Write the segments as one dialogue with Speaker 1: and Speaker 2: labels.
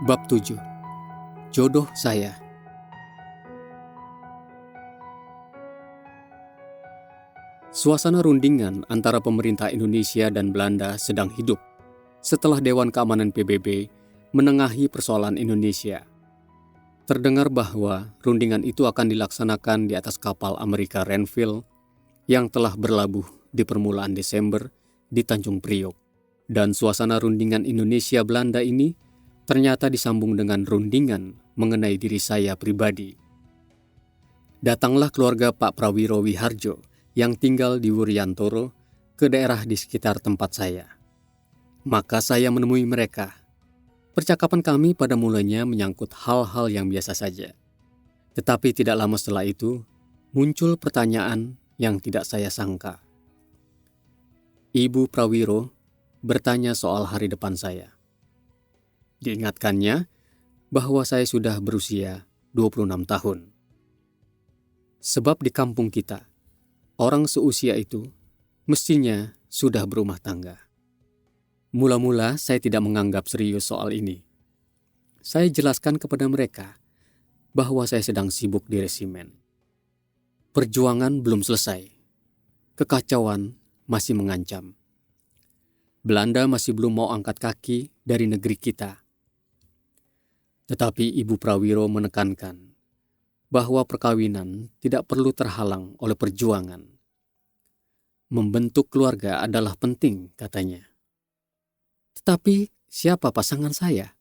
Speaker 1: Bab 7. Jodoh saya. Suasana rundingan antara pemerintah Indonesia dan Belanda sedang hidup setelah Dewan Keamanan PBB menengahi persoalan Indonesia. Terdengar bahwa rundingan itu akan dilaksanakan di atas kapal Amerika Renville yang telah berlabuh di permulaan Desember di Tanjung Priok. Dan suasana rundingan Indonesia-Belanda ini ternyata disambung dengan rundingan mengenai diri saya pribadi. Datanglah keluarga Pak Prawiro Wiharjo yang tinggal di Wuryantoro ke daerah di sekitar tempat saya. Maka saya menemui mereka. Percakapan kami pada mulanya menyangkut hal-hal yang biasa saja. Tetapi tidak lama setelah itu, muncul pertanyaan yang tidak saya sangka. Ibu Prawiro bertanya soal hari depan saya. Diingatkannya bahwa saya sudah berusia 26 tahun. Sebab di kampung kita, orang seusia itu mestinya sudah berumah tangga. Mula-mula saya tidak menganggap serius soal ini. Saya jelaskan kepada mereka bahwa saya sedang sibuk di resimen. Perjuangan belum selesai. Kekacauan masih mengancam. Belanda masih belum mau angkat kaki dari negeri kita. Tetapi Ibu Prawiro menekankan bahwa perkawinan tidak perlu terhalang oleh perjuangan. Membentuk keluarga adalah penting, katanya. Tetapi siapa pasangan saya?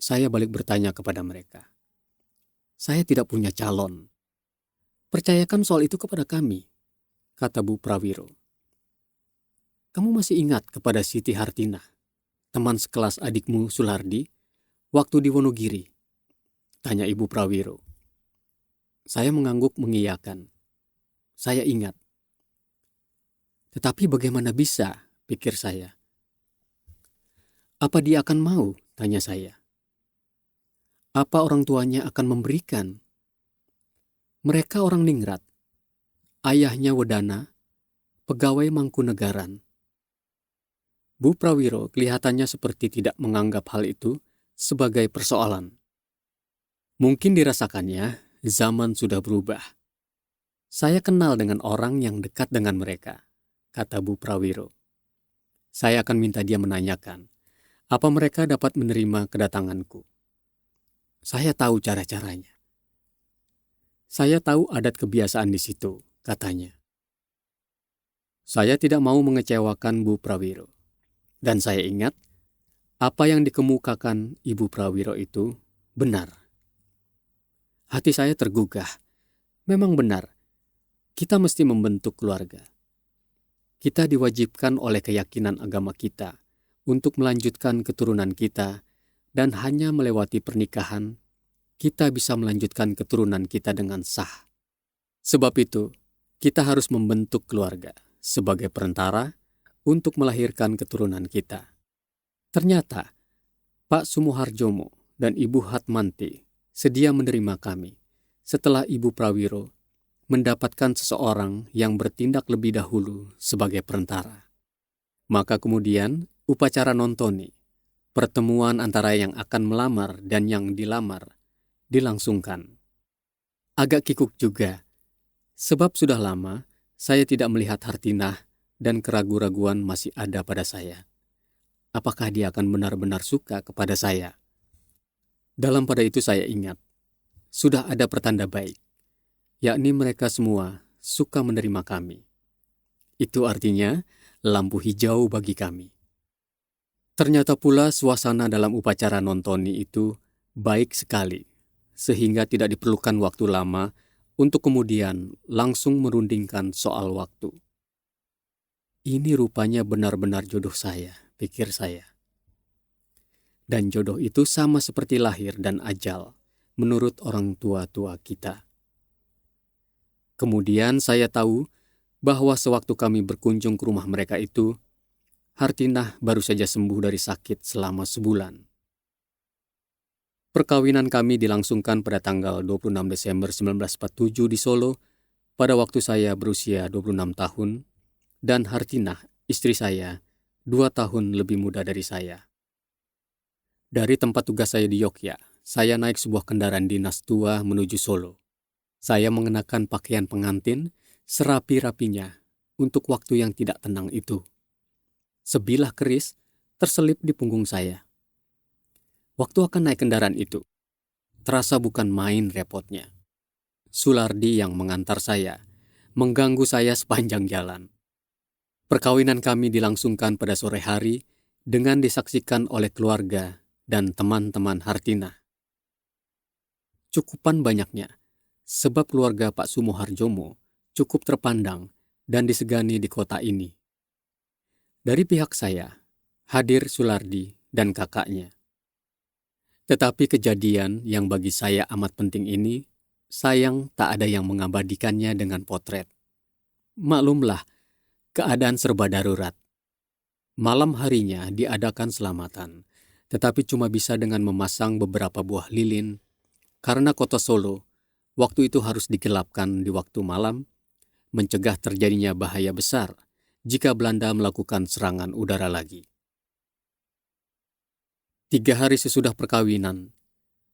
Speaker 1: Saya balik bertanya kepada mereka. Saya tidak punya calon. Percayakan soal itu kepada kami, kata Bu Prawiro. Kamu masih ingat kepada Siti Hartinah, teman sekelas adikmu Sulardi, waktu di Wonogiri? Tanya Ibu Prawiro. Saya mengangguk mengiyakan. Saya ingat. Tetapi bagaimana bisa, pikir saya. Apa dia akan mau, tanya saya. Apa orang tuanya akan memberikan? Mereka orang ningrat. Ayahnya Wedana, pegawai Mangkunegaran. Bu Prawiro kelihatannya seperti tidak menganggap hal itu sebagai persoalan. Mungkin dirasakannya, zaman sudah berubah. Saya kenal dengan orang yang dekat dengan mereka, kata Bu Prawiro. Saya akan minta dia menanyakan, apa mereka dapat menerima kedatanganku. Saya tahu cara-caranya. Saya tahu adat kebiasaan di situ, katanya. Saya tidak mau mengecewakan Bu Prawiro. Dan saya ingat, apa yang dikemukakan Ibu Prawiro itu benar. Hati saya tergugah. Memang benar, kita mesti membentuk keluarga. Kita diwajibkan oleh keyakinan agama kita untuk melanjutkan keturunan kita, dan hanya melewati pernikahan, kita bisa melanjutkan keturunan kita dengan sah. Sebab itu, kita harus membentuk keluarga sebagai perantara untuk melahirkan keturunan kita. Ternyata, Pak Sumoharjomo dan Ibu Hatmanti sedia menerima kami setelah Ibu Prawiro mendapatkan seseorang yang bertindak lebih dahulu sebagai perantara. Maka kemudian upacara nontoni, pertemuan antara yang akan melamar dan yang dilamar, dilangsungkan. Agak kikuk juga, sebab sudah lama saya tidak melihat Hartinah dan keraguan-raguan masih ada pada saya. Apakah dia akan benar-benar suka kepada saya? Dalam pada itu saya ingat, sudah ada pertanda baik, yakni mereka semua suka menerima kami. Itu artinya lampu hijau bagi kami. Ternyata pula suasana dalam upacara nontoni itu baik sekali, sehingga tidak diperlukan waktu lama untuk kemudian langsung merundingkan soal waktu. Ini rupanya benar-benar jodoh saya, pikir saya. Dan jodoh itu sama seperti lahir dan ajal, menurut orang tua-tua kita. Kemudian saya tahu bahwa sewaktu kami berkunjung ke rumah mereka itu, Hartinah baru saja sembuh dari sakit selama sebulan. Perkawinan kami dilangsungkan pada tanggal 26 Desember 1947 di Solo, pada waktu saya berusia 26 tahun, dan Hartinah, istri saya, 2 tahun lebih muda dari saya. Dari tempat tugas saya di Yogyakarta, saya naik sebuah kendaraan dinas tua menuju Solo. Saya mengenakan pakaian pengantin serapi-rapinya untuk waktu yang tidak tenang itu. Sebilah keris terselip di punggung saya. Waktu akan naik kendaraan itu, terasa bukan main repotnya. Sulardi yang mengantar saya, mengganggu saya sepanjang jalan. Perkawinan kami dilangsungkan pada sore hari dengan disaksikan oleh keluarga dan teman-teman Hartina. Cukupan banyaknya, sebab keluarga Pak Sumoharjomo cukup terpandang dan disegani di kota ini. Dari pihak saya, hadir Sulardi dan kakaknya. Tetapi kejadian yang bagi saya amat penting ini, sayang tak ada yang mengabadikannya dengan potret. Maklumlah, keadaan serba darurat. Malam harinya diadakan selamatan, tetapi cuma bisa dengan memasang beberapa buah lilin, karena kota Solo waktu itu harus digelapkan di waktu malam, mencegah terjadinya bahaya besar jika Belanda melakukan serangan udara lagi. 3 hari sesudah perkawinan,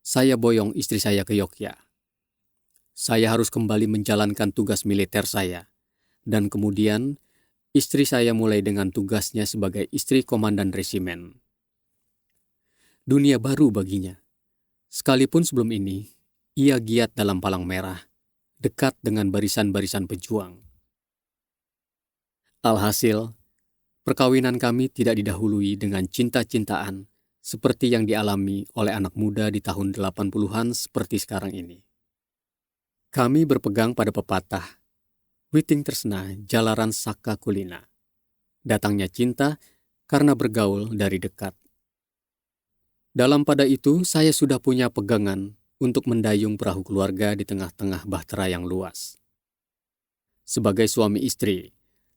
Speaker 1: saya boyong istri saya ke Yogyakarta. Saya harus kembali menjalankan tugas militer saya, dan kemudian istri saya mulai dengan tugasnya sebagai istri komandan resimen. Dunia baru baginya. Sekalipun sebelum ini, ia giat dalam palang merah, dekat dengan barisan-barisan pejuang. Alhasil, perkawinan kami tidak didahului dengan cinta-cintaan seperti yang dialami oleh anak muda di tahun 80-an seperti sekarang ini. Kami berpegang pada pepatah, witing tresna jalaran saka kulina. Datangnya cinta karena bergaul dari dekat. Dalam pada itu, saya sudah punya pegangan untuk mendayung perahu keluarga di tengah-tengah bahtera yang luas. Sebagai suami istri,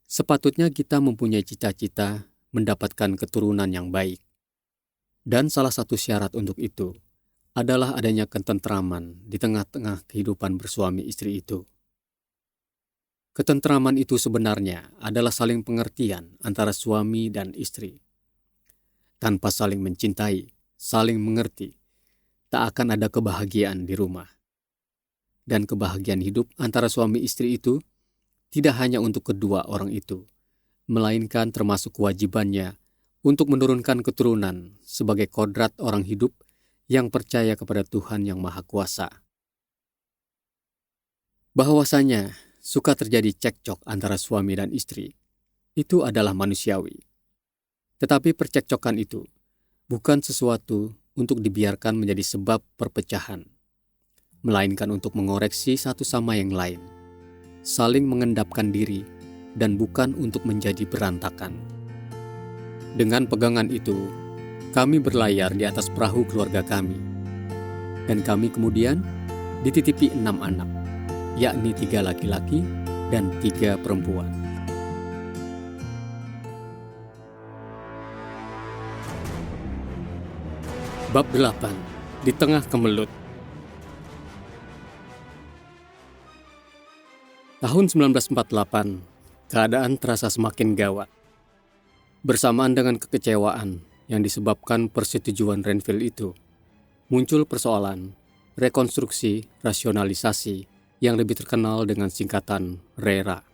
Speaker 1: sepatutnya kita mempunyai cita-cita mendapatkan keturunan yang baik. Dan salah satu syarat untuk itu adalah adanya ketentraman di tengah-tengah kehidupan bersuami istri itu. Ketentraman itu sebenarnya adalah saling pengertian antara suami dan istri. Tanpa saling mencintai, saling mengerti, tak akan ada kebahagiaan di rumah. Dan kebahagiaan hidup antara suami istri itu tidak hanya untuk kedua orang itu, melainkan termasuk kewajibannya untuk menurunkan keturunan sebagai kodrat orang hidup yang percaya kepada Tuhan yang Maha Kuasa. Bahwasanya suka terjadi cekcok antara suami dan istri, itu adalah manusiawi. Tetapi percekcokan itu bukan sesuatu untuk dibiarkan menjadi sebab perpecahan, melainkan untuk mengoreksi satu sama yang lain, saling mengendapkan diri, dan bukan untuk menjadi berantakan. Dengan pegangan itu, kami berlayar di atas perahu keluarga kami. Dan kami kemudian dititipi 6 anak, yakni 3 laki-laki dan 3 perempuan. Bab 8. Di tengah kemelut. Tahun 1948, keadaan terasa semakin gawat. Bersamaan dengan kekecewaan yang disebabkan persetujuan Renville itu, muncul persoalan rekonstruksi rasionalisasi yang lebih terkenal dengan singkatan RERA.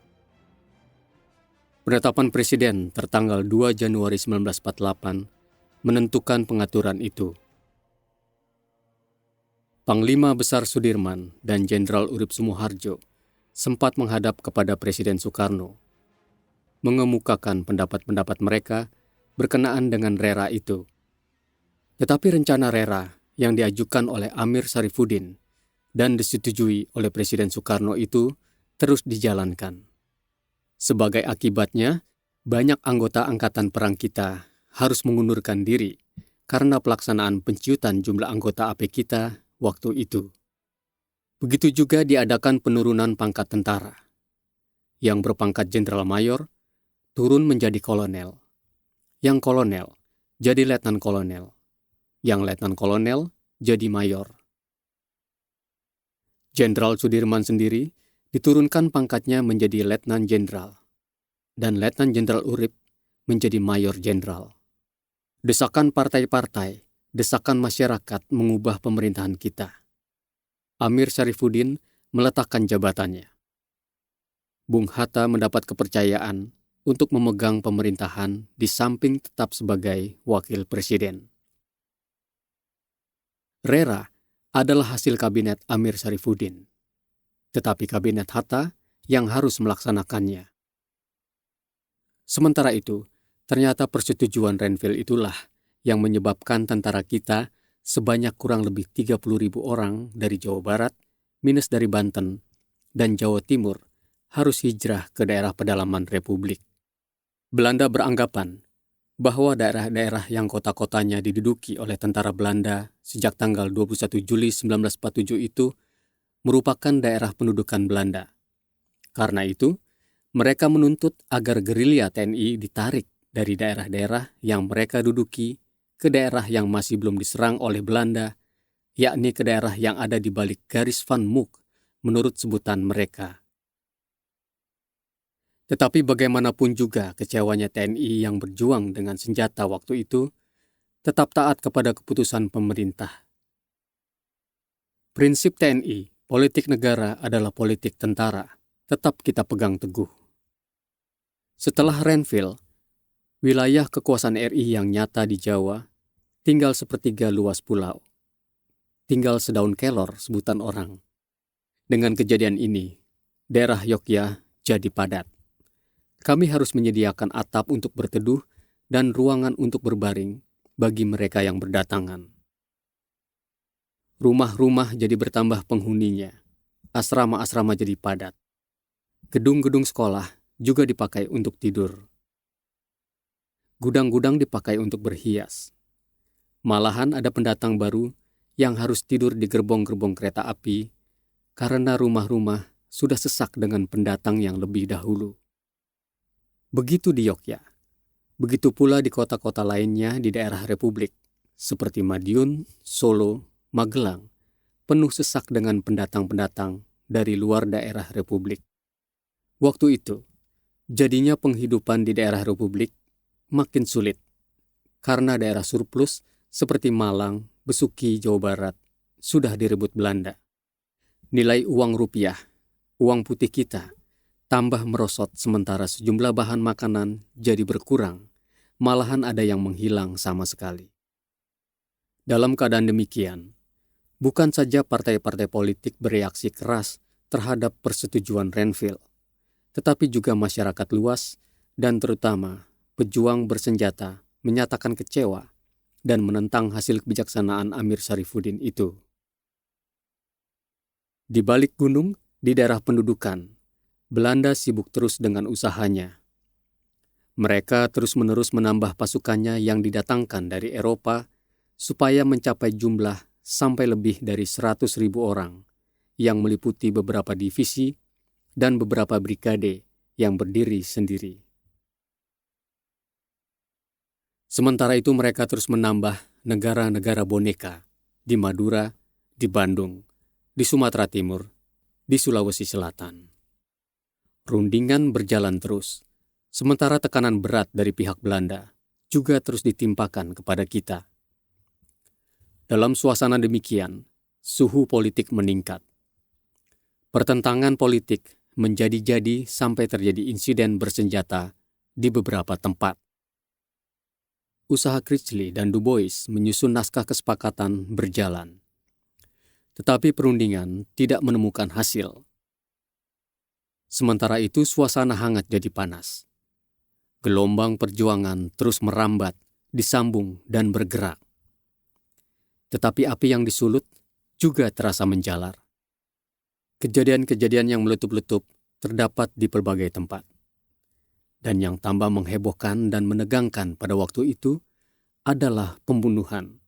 Speaker 1: Penetapan Presiden tertanggal 2 Januari 1948 menentukan pengaturan itu. Panglima Besar Sudirman dan Jenderal Urip Sumoharjo sempat menghadap kepada Presiden Soekarno, mengemukakan pendapat-pendapat mereka berkenaan dengan RERA itu. Tetapi rencana RERA yang diajukan oleh Amir Sarifuddin dan disetujui oleh Presiden Soekarno itu terus dijalankan. Sebagai akibatnya, banyak anggota Angkatan Perang kita harus mengundurkan diri karena pelaksanaan penciutan jumlah anggota AP kita waktu itu. Begitu juga diadakan penurunan pangkat tentara. Yang berpangkat Jenderal Mayor turun menjadi kolonel. Yang kolonel jadi letnan kolonel. Yang letnan kolonel jadi mayor. Jenderal Sudirman sendiri diturunkan pangkatnya menjadi letnan jenderal. Dan letnan jenderal Urip menjadi mayor jenderal. Desakan partai-partai desakan masyarakat mengubah pemerintahan kita. Amir Syarifuddin meletakkan jabatannya. Bung Hatta mendapat kepercayaan untuk memegang pemerintahan di samping tetap sebagai wakil presiden. RERA adalah hasil kabinet Amir Syarifuddin, tetapi kabinet Hatta yang harus melaksanakannya. Sementara itu, ternyata persetujuan Renville itulah yang menyebabkan tentara kita sebanyak kurang lebih 30.000 orang dari Jawa Barat, minus dari Banten, dan Jawa Timur harus hijrah ke daerah pedalaman Republik. Belanda beranggapan bahwa daerah-daerah yang kota-kotanya diduduki oleh tentara Belanda sejak tanggal 21 Juli 1947 itu merupakan daerah pendudukan Belanda. Karena itu, mereka menuntut agar gerilya TNI ditarik dari daerah-daerah yang mereka duduki ke daerah yang masih belum diserang oleh Belanda, yakni ke daerah yang ada di balik garis Van Mook menurut sebutan mereka. Tetapi bagaimanapun juga kecewanya TNI yang berjuang dengan senjata waktu itu, tetap taat kepada keputusan pemerintah. Prinsip TNI, politik negara adalah politik tentara, tetap kita pegang teguh. Setelah Renville, wilayah kekuasaan RI yang nyata di Jawa tinggal sepertiga luas pulau. Tinggal sedaun kelor sebutan orang. Dengan kejadian ini, daerah Yogyakarta jadi padat. Kami harus menyediakan atap untuk berteduh dan ruangan untuk berbaring bagi mereka yang berdatangan. Rumah-rumah jadi bertambah penghuninya. Asrama-asrama jadi padat. Gedung-gedung sekolah juga dipakai untuk tidur. Gudang-gudang dipakai untuk berhias. Malahan ada pendatang baru yang harus tidur di gerbong-gerbong kereta api karena rumah-rumah sudah sesak dengan pendatang yang lebih dahulu. Begitu di Yogyakarta. Begitu pula di kota-kota lainnya di daerah Republik, seperti Madiun, Solo, Magelang, penuh sesak dengan pendatang-pendatang dari luar daerah Republik. Waktu itu, jadinya penghidupan di daerah Republik makin sulit, karena daerah surplus seperti Malang, Besuki, Jawa Barat, sudah direbut Belanda. Nilai uang rupiah, uang putih kita, tambah merosot sementara sejumlah bahan makanan jadi berkurang, malahan ada yang menghilang sama sekali. Dalam keadaan demikian, bukan saja partai-partai politik bereaksi keras terhadap persetujuan Renville, tetapi juga masyarakat luas dan terutama pejuang bersenjata menyatakan kecewa dan menentang hasil kebijaksanaan Amir Syarifuddin itu. Di balik gunung, di daerah pendudukan, Belanda sibuk terus dengan usahanya. Mereka terus-menerus menambah pasukannya yang didatangkan dari Eropa supaya mencapai jumlah sampai lebih dari 100.000 orang yang meliputi beberapa divisi dan beberapa brigade yang berdiri sendiri. Sementara itu mereka terus menambah negara-negara boneka di Madura, di Bandung, di Sumatera Timur, di Sulawesi Selatan. Rundingan berjalan terus, sementara tekanan berat dari pihak Belanda juga terus ditimpakan kepada kita. Dalam suasana demikian, suhu politik meningkat. Pertentangan politik menjadi-jadi sampai terjadi insiden bersenjata di beberapa tempat. Usaha Critchley dan Du Bois menyusun naskah kesepakatan berjalan. Tetapi perundingan tidak menemukan hasil. Sementara itu suasana hangat jadi panas. Gelombang perjuangan terus merambat, disambung dan bergerak. Tetapi api yang disulut juga terasa menjalar. Kejadian-kejadian yang meletup-letup terdapat di berbagai tempat. Dan yang tambah menghebohkan dan menegangkan pada waktu itu adalah pembunuhan.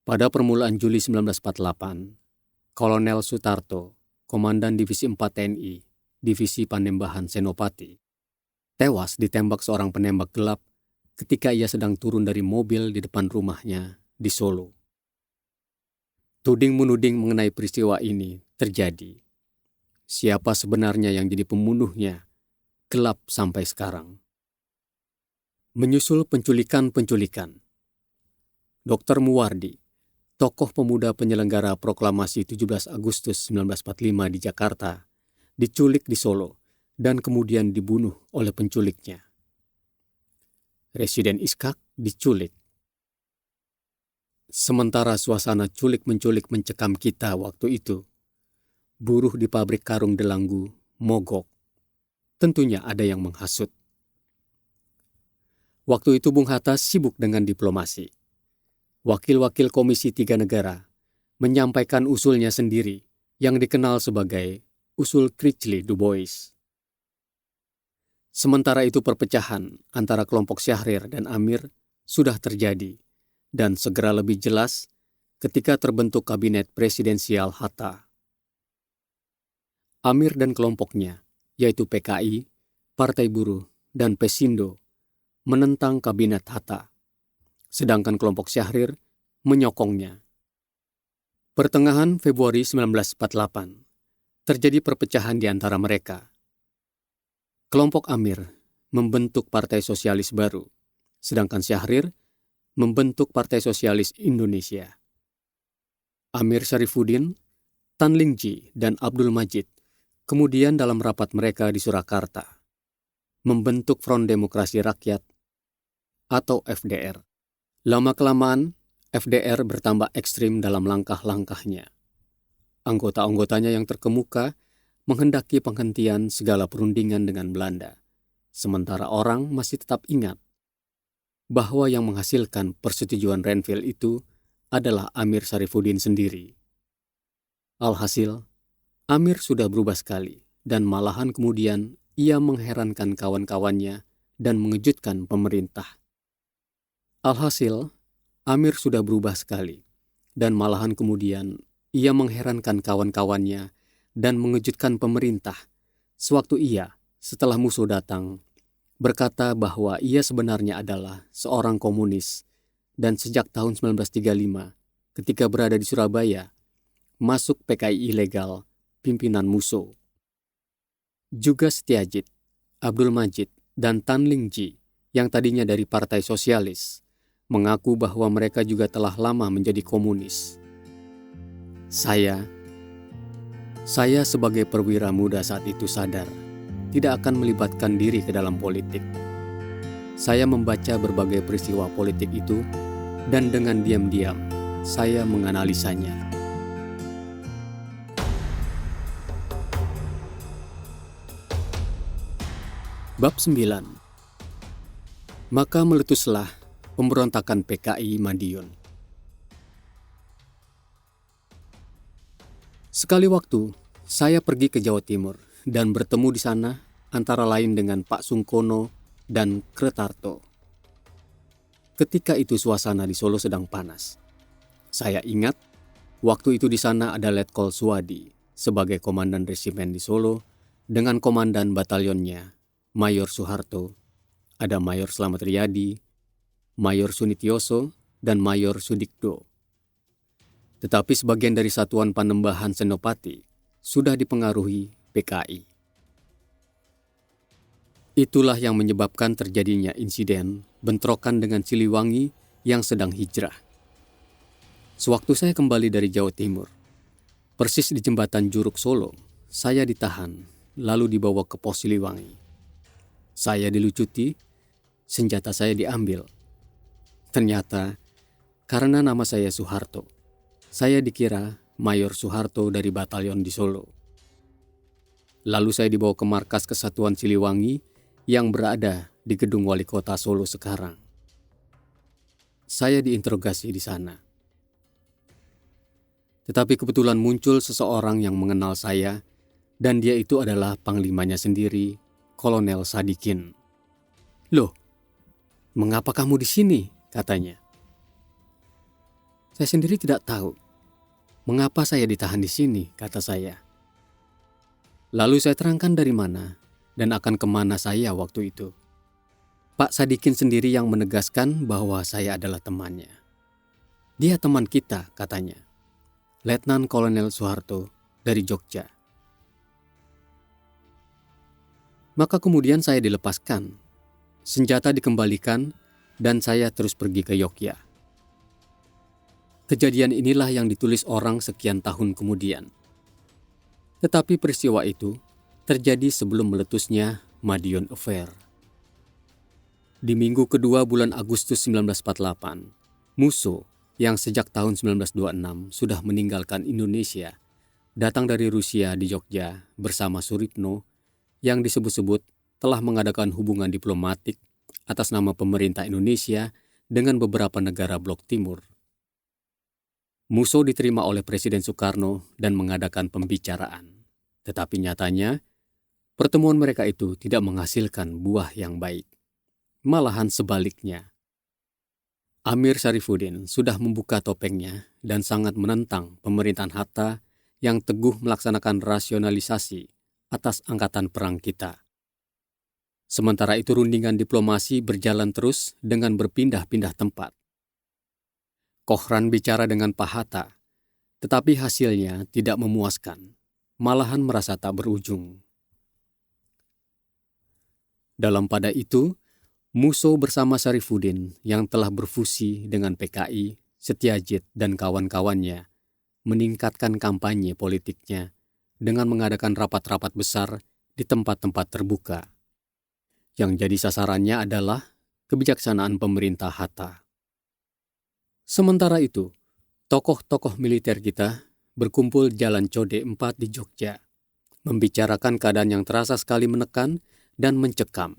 Speaker 1: Pada permulaan Juli 1948, Kolonel Sutarto, Komandan Divisi 4 TNI, Divisi Panembahan Senopati, tewas ditembak seorang penembak gelap ketika ia sedang turun dari mobil di depan rumahnya di Solo. Tuding-menuding mengenai peristiwa ini terjadi. Siapa sebenarnya yang jadi pembunuhnya gelap sampai sekarang. Menyusul penculikan-penculikan. Dr. Muwardi, tokoh pemuda penyelenggara proklamasi 17 Agustus 1945 di Jakarta, diculik di Solo dan kemudian dibunuh oleh penculiknya. Residen Iskak diculik. Sementara suasana culik-menculik mencekam kita waktu itu, buruh di pabrik karung Delanggu mogok. Tentunya ada yang menghasut. Waktu itu Bung Hatta sibuk dengan diplomasi. Wakil-wakil Komisi 3 Negara menyampaikan usulnya sendiri yang dikenal sebagai usul Critchley-Du Bois. Sementara itu perpecahan antara kelompok Syahrir dan Amir sudah terjadi dan segera lebih jelas ketika terbentuk kabinet presidensial Hatta. Amir dan kelompoknya, yaitu PKI, Partai Buruh, dan Pesindo, menentang kabinet Hatta, sedangkan kelompok Syahrir menyokongnya. Pertengahan Februari 1948, terjadi perpecahan di antara mereka. Kelompok Amir membentuk Partai Sosialis baru, sedangkan Syahrir membentuk Partai Sosialis Indonesia. Amir Syarifuddin, Tan Ling Ji, dan Abdul Majid kemudian dalam rapat mereka di Surakarta membentuk Front Demokrasi Rakyat atau FDR. Lama-kelamaan, FDR bertambah ekstrim dalam langkah-langkahnya. Anggota-anggotanya yang terkemuka menghendaki penghentian segala perundingan dengan Belanda, sementara orang masih tetap ingat bahwa yang menghasilkan persetujuan Renville itu adalah Amir Syarifuddin sendiri. Alhasil, Amir sudah berubah sekali, dan malahan kemudian ia mengherankan kawan-kawannya dan mengejutkan pemerintah. Alhasil, Amir sudah berubah sekali, dan malahan kemudian ia mengherankan kawan-kawannya dan mengejutkan pemerintah, sewaktu ia, setelah musuh datang, berkata bahwa ia sebenarnya adalah seorang komunis, dan sejak tahun 1935, ketika berada di Surabaya, masuk PKI ilegal, pimpinan musuh. Juga Setiajid, Abdul Majid, dan Tan Ling Ji, yang tadinya dari Partai Sosialis, mengaku bahwa mereka juga telah lama menjadi komunis. Saya sebagai perwira muda saat itu sadar, tidak akan melibatkan diri ke dalam politik. Saya membaca berbagai peristiwa politik itu, dan dengan diam-diam, saya menganalisanya. Bab 9. Maka meletuslah pemberontakan PKI Madiun. Sekali waktu, saya pergi ke Jawa Timur dan bertemu di sana antara lain dengan Pak Sungkono dan Kretarto. Ketika itu suasana di Solo sedang panas. Saya ingat, waktu itu di sana ada Letkol Suwadi sebagai komandan resimen di Solo dengan komandan batalionnya, Mayor Soeharto, ada Mayor Slamet Riyadi, Mayor Sunitioso, dan Mayor Sudikdo. Tetapi sebagian dari Satuan Panembahan Senopati sudah dipengaruhi PKI. Itulah yang menyebabkan terjadinya insiden bentrokan dengan Siliwangi yang sedang hijrah. Sewaktu saya kembali dari Jawa Timur, persis di jembatan Juruk Solo, saya ditahan lalu dibawa ke pos Siliwangi. Saya dilucuti, senjata saya diambil. Ternyata karena nama saya Soeharto, saya dikira Mayor Soeharto dari batalion di Solo. Lalu saya dibawa ke markas Kesatuan Siliwangi yang berada di gedung Wali Kota Solo sekarang. Saya diinterogasi di sana. Tetapi kebetulan muncul seseorang yang mengenal saya, dan dia itu adalah panglimanya sendiri, Kolonel Sadikin. "Loh, mengapa kamu di sini?" katanya. "Saya sendiri tidak tahu. Mengapa saya ditahan di sini?" kata saya. Lalu saya terangkan dari mana dan akan kemana saya waktu itu. Pak Sadikin sendiri yang menegaskan bahwa saya adalah temannya. "Dia teman kita," katanya. "Letnan Kolonel Soeharto dari Jogja." Maka kemudian saya dilepaskan, senjata dikembalikan, dan saya terus pergi ke Yogyakarta. Kejadian inilah yang ditulis orang sekian tahun kemudian. Tetapi peristiwa itu terjadi sebelum meletusnya Madiun Affair. Di minggu kedua bulan Agustus 1948, Musso yang sejak tahun 1926 sudah meninggalkan Indonesia, datang dari Rusia di Jogja bersama Suritno yang disebut-sebut telah mengadakan hubungan diplomatik atas nama pemerintah Indonesia dengan beberapa negara Blok Timur. Musso diterima oleh Presiden Soekarno dan mengadakan pembicaraan. Tetapi nyatanya, pertemuan mereka itu tidak menghasilkan buah yang baik. Malahan sebaliknya. Amir Syarifuddin sudah membuka topengnya dan sangat menentang pemerintahan Hatta yang teguh melaksanakan rasionalisasi atas angkatan perang kita. Sementara itu rundingan diplomasi berjalan terus dengan berpindah-pindah tempat. Kohran bicara dengan Pak Hatta, tetapi hasilnya tidak memuaskan, malahan merasa tak berujung. Dalam pada itu, Musso bersama Syarifuddin yang telah berfusi dengan PKI, Setiajid dan kawan-kawannya meningkatkan kampanye politiknya dengan mengadakan rapat-rapat besar di tempat-tempat terbuka. Yang jadi sasarannya adalah kebijaksanaan pemerintah Hatta. Sementara itu, tokoh-tokoh militer kita berkumpul Jalan Code 4 di Jogja, membicarakan keadaan yang terasa sekali menekan dan mencekam.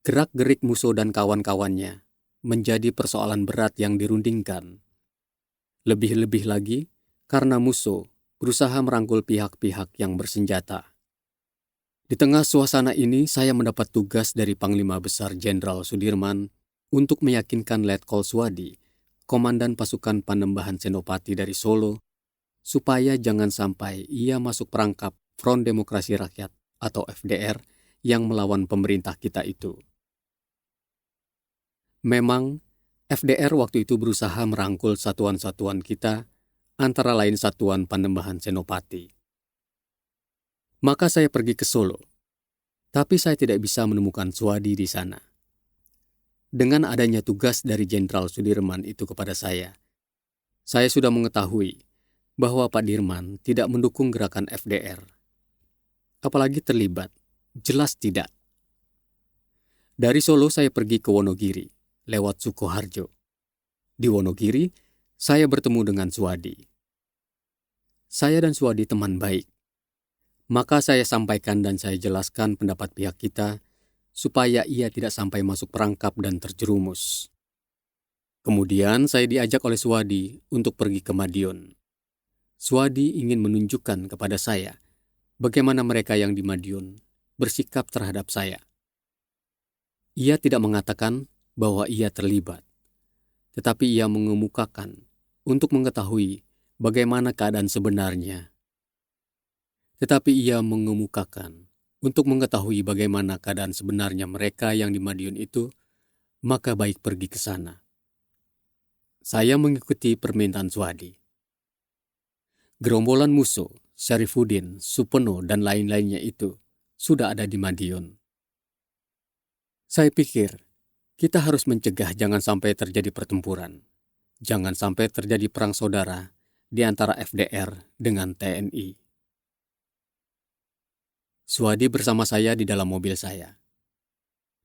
Speaker 1: Gerak-gerik Musso dan kawan-kawannya menjadi persoalan berat yang dirundingkan. Lebih-lebih lagi karena Musso berusaha merangkul pihak-pihak yang bersenjata. Di tengah suasana ini saya mendapat tugas dari Panglima Besar Jenderal Sudirman untuk meyakinkan Letkol Suwadi, Komandan Pasukan Panembahan Senopati dari Solo, supaya jangan sampai ia masuk perangkap Front Demokrasi Rakyat atau FDR yang melawan pemerintah kita itu. Memang, FDR waktu itu berusaha merangkul satuan-satuan kita, antara lain Satuan Panembahan Senopati. Maka saya pergi ke Solo, tapi saya tidak bisa menemukan Suwadi di sana. Dengan adanya tugas dari Jenderal Sudirman itu kepada saya sudah mengetahui bahwa Pak Dirman tidak mendukung gerakan FDR. Apalagi terlibat, jelas tidak. Dari Solo saya pergi ke Wonogiri, lewat Sukoharjo. Di Wonogiri, saya bertemu dengan Suwadi. Saya dan Suwadi teman baik. Maka saya sampaikan dan saya jelaskan pendapat pihak kita, supaya ia tidak sampai masuk perangkap dan terjerumus. Kemudian saya diajak oleh Suwadi untuk pergi ke Madiun. Suwadi ingin menunjukkan kepada saya bagaimana mereka yang di Madiun bersikap terhadap saya. Ia tidak mengatakan bahwa ia terlibat, tetapi ia mengemukakan untuk mengetahui bagaimana keadaan sebenarnya. Tetapi ia mengemukakan untuk mengetahui bagaimana keadaan sebenarnya mereka yang di Madiun itu, maka baik pergi ke sana. Saya mengikuti permintaan Suwadi. Gerombolan Musso, Syarifuddin, Supeno, dan lain-lainnya itu sudah ada di Madiun. Saya pikir, kita harus mencegah jangan sampai terjadi pertempuran. Jangan sampai terjadi perang saudara di antara FDR dengan TNI. Suwadi bersama saya di dalam mobil saya.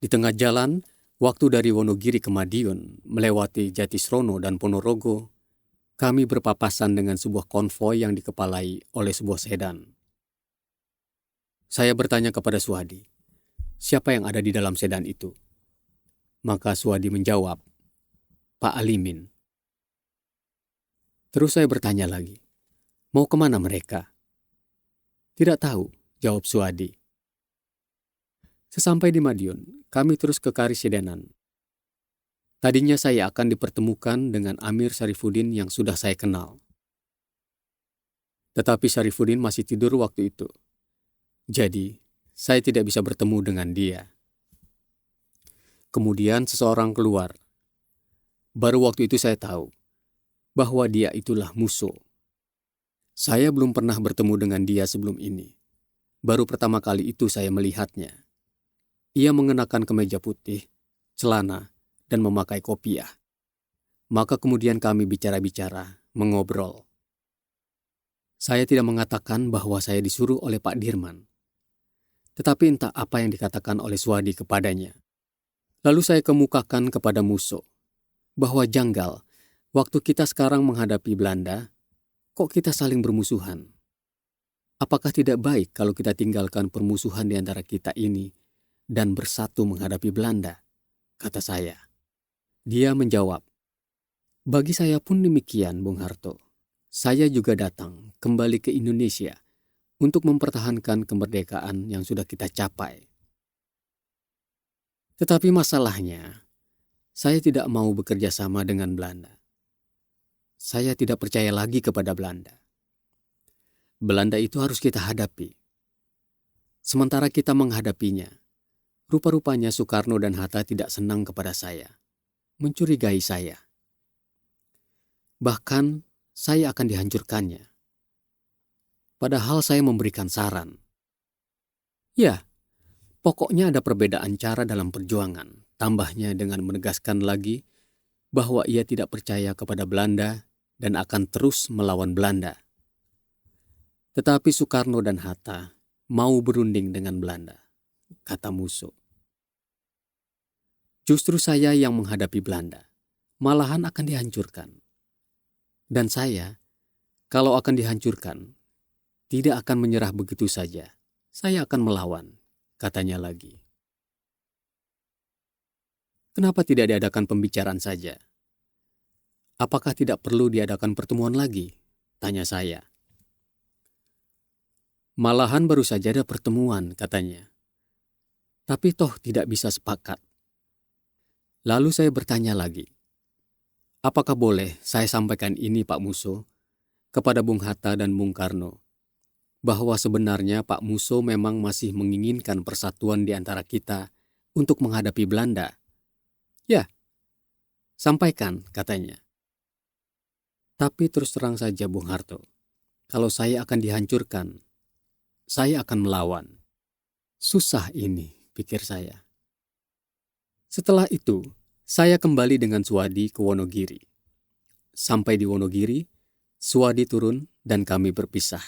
Speaker 1: Di tengah jalan, waktu dari Wonogiri ke Madiun, melewati Jatisrono dan Ponorogo, kami berpapasan dengan sebuah konvoi yang dikepalai oleh sebuah sedan. Saya bertanya kepada Suwadi, siapa yang ada di dalam sedan itu? Maka Suwadi menjawab, Pak Alimin. Terus saya bertanya lagi, mau kemana mereka? Tidak tahu, jawab Suwadi. Sesampai di Madiun, kami terus ke Karisidenan. Tadinya saya akan dipertemukan dengan Amir Syarifuddin yang sudah saya kenal. Tetapi Syarifuddin masih tidur waktu itu. Jadi, saya tidak bisa bertemu dengan dia. Kemudian seseorang keluar. Baru waktu itu saya tahu bahwa dia itulah Musso. Saya belum pernah bertemu dengan dia sebelum ini. Baru pertama kali itu saya melihatnya. Ia mengenakan kemeja putih, celana, dan memakai kopiah. Maka kemudian kami bicara-bicara, mengobrol. Saya tidak mengatakan bahwa saya disuruh oleh Pak Dirman. Tetapi entah apa yang dikatakan oleh Suwadi kepadanya. Lalu saya kemukakan kepada Musso bahwa janggal, waktu kita sekarang menghadapi Belanda, kok kita saling bermusuhan? Apakah tidak baik kalau kita tinggalkan permusuhan di antara kita ini dan bersatu menghadapi Belanda? Kata saya. Dia menjawab, bagi saya pun demikian, Bung Harto. Saya juga datang kembali ke Indonesia untuk mempertahankan kemerdekaan yang sudah kita capai. Tetapi masalahnya, saya tidak mau bekerja sama dengan Belanda. Saya tidak percaya lagi kepada Belanda. Belanda itu harus kita hadapi. Sementara kita menghadapinya, rupa-rupanya Soekarno dan Hatta tidak senang kepada saya, mencurigai saya. Bahkan, saya akan dihancurkannya. Padahal saya memberikan saran. Ya, pokoknya ada perbedaan cara dalam perjuangan, tambahnya dengan menegaskan lagi bahwa ia tidak percaya kepada Belanda dan akan terus melawan Belanda. Tetapi Soekarno dan Hatta mau berunding dengan Belanda, kata Musso. Justru saya yang menghadapi Belanda, malahan akan dihancurkan. Dan saya, kalau akan dihancurkan, tidak akan menyerah begitu saja. Saya akan melawan, katanya lagi. Kenapa tidak diadakan pembicaraan saja? Apakah tidak perlu diadakan pertemuan lagi? Tanya saya. Malahan baru saja ada pertemuan, katanya. Tapi toh tidak bisa sepakat. Lalu saya bertanya lagi. Apakah boleh saya sampaikan ini, Pak Musso, kepada Bung Hatta dan Bung Karno, bahwa sebenarnya Pak Musso memang masih menginginkan persatuan di antara kita untuk menghadapi Belanda? Ya, sampaikan, katanya. Tapi terus terang saja, Bung Harto, kalau saya akan dihancurkan, saya akan melawan. Susah ini, pikir saya. Setelah itu, saya kembali dengan Suwadi ke Wonogiri. Sampai di Wonogiri, Suwadi turun dan kami berpisah.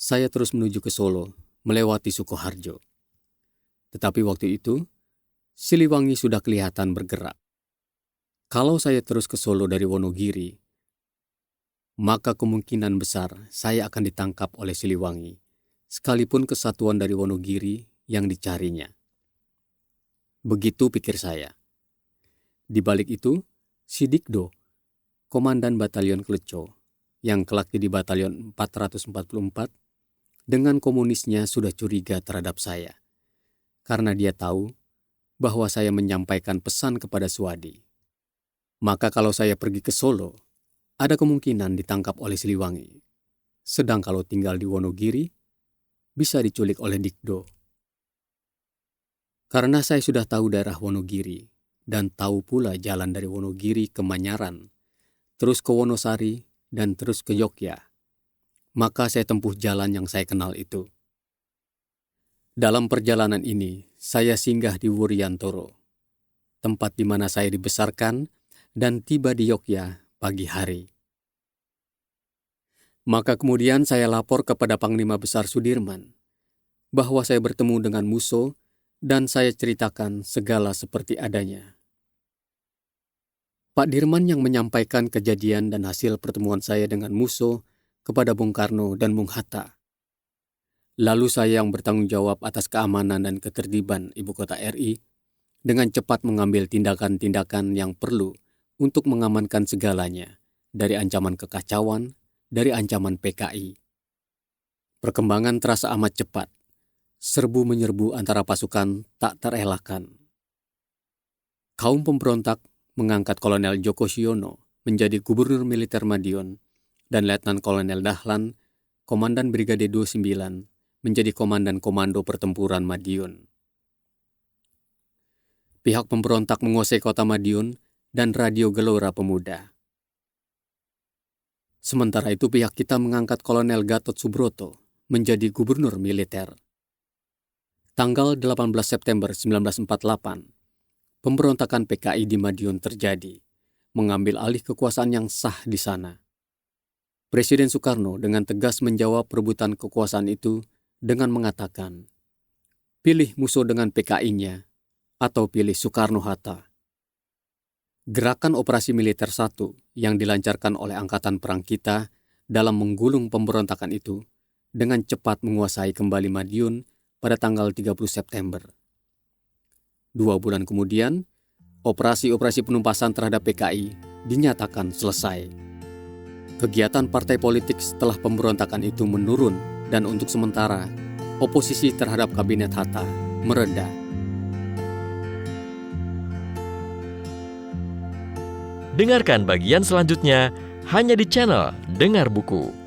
Speaker 1: Saya terus menuju ke Solo, melewati Sukoharjo. Tetapi waktu itu, Siliwangi sudah kelihatan bergerak. Kalau saya terus ke Solo dari Wonogiri, maka kemungkinan besar saya akan ditangkap oleh Siliwangi, sekalipun kesatuan dari Wonogiri yang dicarinya. Begitu pikir saya. Di balik itu, si Dikdo, komandan batalion Kleco, yang kelak jadi batalion 444, dengan komunisnya sudah curiga terhadap saya, karena dia tahu bahwa saya menyampaikan pesan kepada Suwadi. Maka kalau saya pergi ke Solo, ada kemungkinan ditangkap oleh Siliwangi. Sedang kalau tinggal di Wonogiri, bisa diculik oleh Dikdo. Karena saya sudah tahu daerah Wonogiri, dan tahu pula jalan dari Wonogiri ke Manyaran, terus ke Wonosari, dan terus ke Yogyakarta, maka saya tempuh jalan yang saya kenal itu. Dalam perjalanan ini, saya singgah di Wuryantoro, tempat di mana saya dibesarkan, dan tiba di Yogyakarta pagi hari. Maka kemudian saya lapor kepada Panglima Besar Sudirman, bahwa saya bertemu dengan Musso, dan saya ceritakan segala seperti adanya. Pak Dirman yang menyampaikan kejadian dan hasil pertemuan saya dengan Musso kepada Bung Karno dan Bung Hatta. Lalu saya yang bertanggung jawab atas keamanan dan ketertiban Ibu Kota RI dengan cepat mengambil tindakan-tindakan yang perlu untuk mengamankan segalanya dari ancaman kekacauan, dari ancaman PKI. Perkembangan terasa amat cepat. Serbu-menyerbu antara pasukan tak terelakkan. Kaum pemberontak mengangkat Kolonel Djoko Siono menjadi Gubernur Militer Madiun dan Letnan Kolonel Dahlan, Komandan Brigade 29, menjadi Komandan Komando Pertempuran Madiun. Pihak pemberontak menguasai kota Madiun dan Radio Gelora Pemuda. Sementara itu pihak kita mengangkat Kolonel Gatot Subroto menjadi Gubernur Militer. Tanggal 18 September 1948, pemberontakan PKI di Madiun terjadi, mengambil alih kekuasaan yang sah di sana. Presiden Soekarno dengan tegas menjawab perebutan kekuasaan itu dengan mengatakan, pilih musuh dengan PKI-nya atau pilih Soekarno-Hatta. Gerakan Operasi Militer 1 yang dilancarkan oleh Angkatan Perang kita dalam menggulung pemberontakan itu dengan cepat menguasai kembali Madiun pada tanggal 30 September. 2 bulan kemudian, operasi-operasi penumpasan terhadap PKI dinyatakan selesai. Kegiatan partai politik setelah pemberontakan itu menurun dan untuk sementara, oposisi terhadap Kabinet Hatta mereda.
Speaker 2: Dengarkan bagian selanjutnya hanya di channel Dengar Buku.